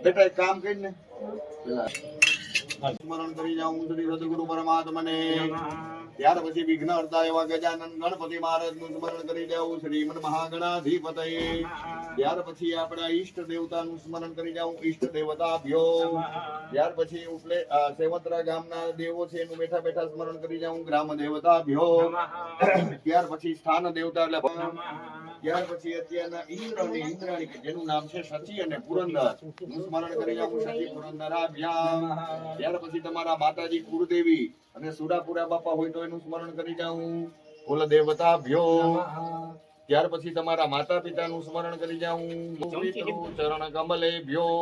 બેટા એક કામ કરીને સ્મરણ કરી જાઉં શ્રી સદગુરુ પરમાત્માને. ત્યાર પછી વિઘ્નહર્તા એવા ગજાનન ગણપતિ મહારાજ નું સ્મરણ કરી જાઉં શ્રીમન મહાગણાધિપતયે. ત્યાર પછી આપણા ઈષ્ટ દેવતાનું સ્મરણ કરી જાઉં ઈષ્ટ દેવતાભ્યો. ત્યાર પછી ઉપલે સેવત્રા ગામના દેવો છે એનું બેઠા બેઠા સ્મરણ કરી જાઉં ગ્રામ દેવતાભ્યો. ત્યાર પછી સ્થાન દેવતા એટલે ત્યાર પછી અત્યારના ઇન્દ્ર અને ઇન્દ્રાણી જેનું નામ છે શચી અને પુરંદર નું સ્મરણ કરી જાઉં શચી પુરંદરાભ્યામ. ત્યાર પછી તમારા માતાજી કુળદેવી અને સુરાપુરા બાપા હોય તો એનું સ્મરણ કરી જાઉં કુલ દેવતાભ્યો. ત્યાર પછી તમારા માતા પિતાનું સ્મરણ કરી જાઉં ચરણ કમલેભ્યો.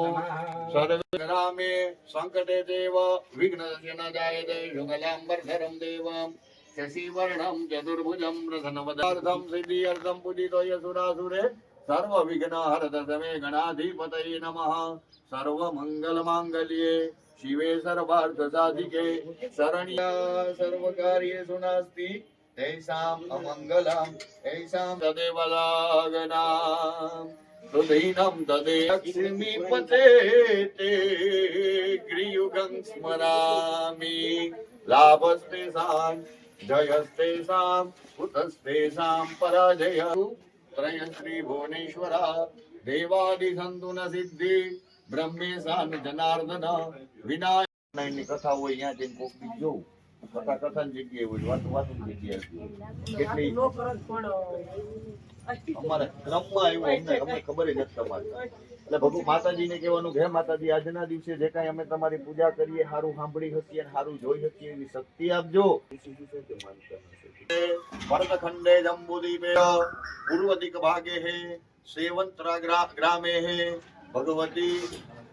સર્વે રામે સંકટે દેવ વિઘ્ન ન જાય દે યુગલાંબર ધરમ દેવમ શશિવર્ણમ ચતુર્ભુજમ પ્રસન્નવદાર્થમ સિદ્ધિર્થમ પૂજિતો યસુરાસુરે સર્વ વિઘ્ન હરત તમે ગણાધિપતયે નમઃ. સર્વ મંગલ માંગલ્યે શિવે સર્વાર્થ સાધિકે શરણ્યા સર્વ કાર્યેષુ નાસ્તિ તૈસામ અમંગલમ તૈસામ તદેવ લાગનામ સુધીનમ તદે લક્ષ્મીપતે તે ગ્રીયુગં સ્મરામિ. લાભસ્તે સામ જયસ્તે સામ ઉતસ્તે સામ પરાજય. ત્રય શ્રી ભુવનેશ્વરા દેવાદિ સંતુ ન સિદ્ધિ બ્રહ્મેશાન જનાર્દન વિનાયક ની કથા હોય અહીંયા જઈને કોક બી જોઉં કથા કથાની જગ્યાએ હોય વાતું જગ્યાએ કેટલી અમારા ક્રમમાં આવ્યો અમને ખબર જ નથી તમારી. એટલે ભગવાન માતાજીને કહેવાનું કે હે માતાજી આજના દિવસે જે કાંઈ અમે તમારી પૂજા કરીએ સારું સાંભળી શકીએ અને સારું જોઈ શકીએ એવી શક્તિ આપજો. ભરતખંડે જંબુદીપે પૂર્વ દિક ભાગે હે સેવંતરા ગ્રામે હે ભગવતી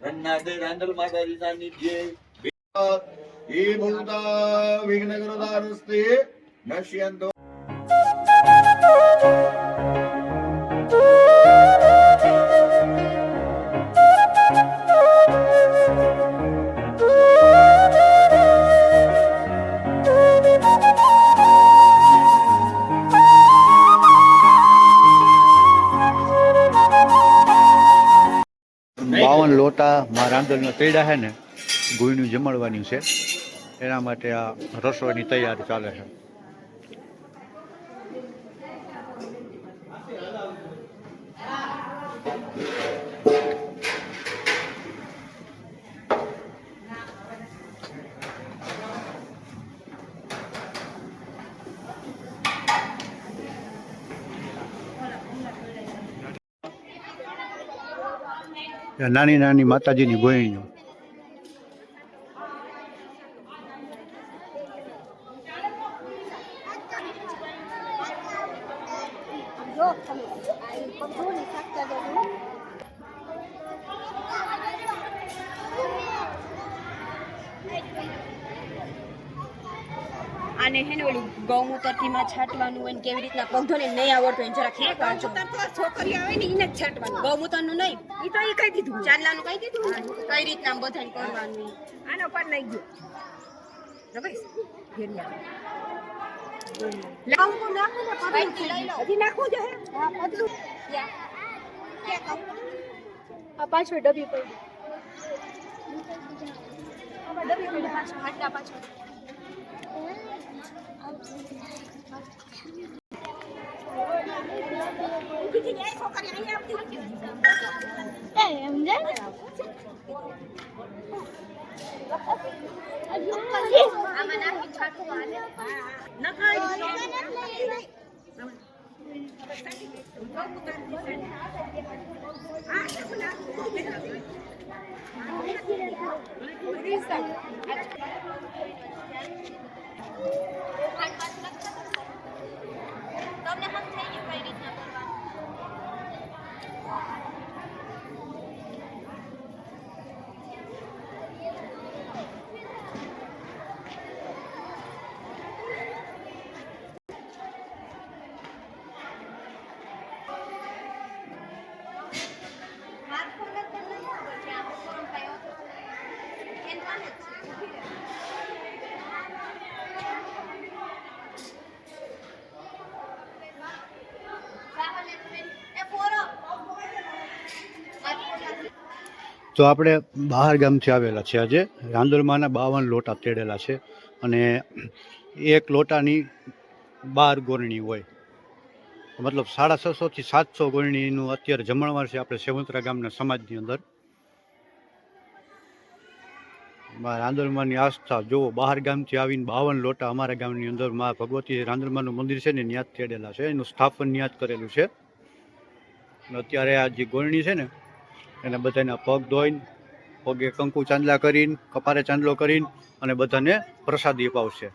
રન્નાદે રાંદલ માતાજી સાનિધ્યે એ ભૂતા વિઘ્નકરતારસ્તે નશ્યંતો. બાવન લોટા માં રાંદલના તેડા છે ને ગુઈનું જમાડવાની છે એના માટે આ રસોઈની તૈયારી ચાલે છે. નાની નાની માતાજીની ગોયણીઓ. આને હે ને ઓલું ગૌમૂત્ર માં છાંટવાનું હોય ને કેવી રીતના પગધોને નહીં આવડતો હોય જરા ખેર પાડજો. છોકરી આવે ને એને જ છાંટવાનું ગૌમૂત્ર નું નહીં. ઈ તો ઈ કહી દીધું ચાંદલાનું કહી દીધું કઈ રીતના બધાને કરવાનું. આનો પર લઈ ગયો રમેશ ઘેરિયા લાવું તો નાખો ને પતલું લઈ લો હજી નાખવું છે. હા પતલું ક્યાં કહું આ પાછળ ડબી પડી આમાં ડબી પડી પાછળ હાડલા પાછળ તો આપણે બહાર ગામથી આવેલા છે. આજે રાંદલમાંના 52 લોટા તેડેલા છે અને એક લોટાની 12 ગોરણી હોય, મતલબ 650 થી 700 ગોરણીનું અત્યારે જમણવાર છે આપણે સેવંતરા ગામના સમાજની અંદર. રાંદલમાંની આસ્થા જોવો, બહાર ગામથી આવીને 52 લોટા અમારા ગામની અંદર મા ભગવતી રાંદલમાંનું મંદિર છે ને ન્યાજ તેડેલા છે, એનું સ્થાપન ન્યાજ કરેલું છે. અત્યારે આ જે ગોરણી છે ને એને બધાના પગ ધોઈને, પગે કંકુ ચાંદલા કરીને, કપારે ચાંદલો કરીને અને બધાને પ્રસાદી અપાવશે.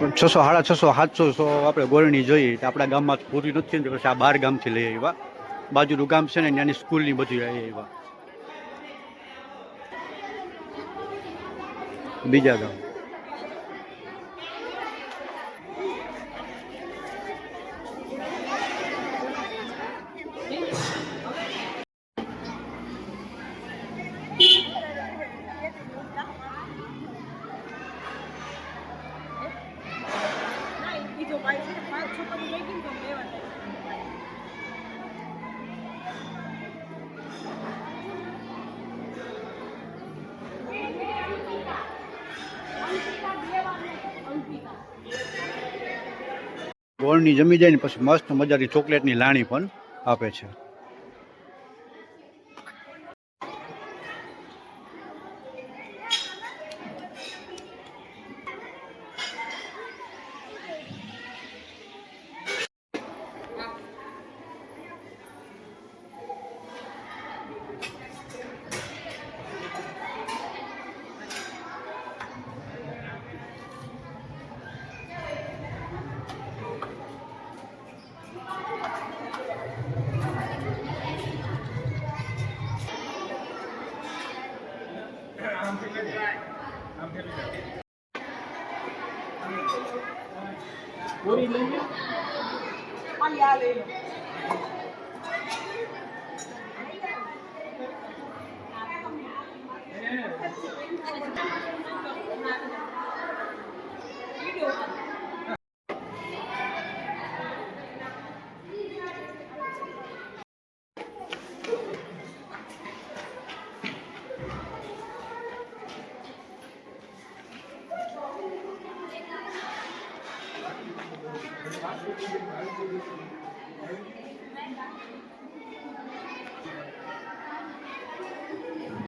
પણ 600, 650, 700 આપણે ગોરણી જોઈએ આપણા ગામમાં પૂરી નથી ને, પછી આ 12 ગામથી લઈ આવ્યા. બાજુનું ગામ છે ને ત્યાંની સ્કૂલની બધી લઈ આવ્યા બીજા ગામ. ગોળની જમી જાય ને પછી મસ્ત મજાની ચોકલેટની લાણી પણ આપે છે. પૂરી લઈ લો. આ લઈ લો.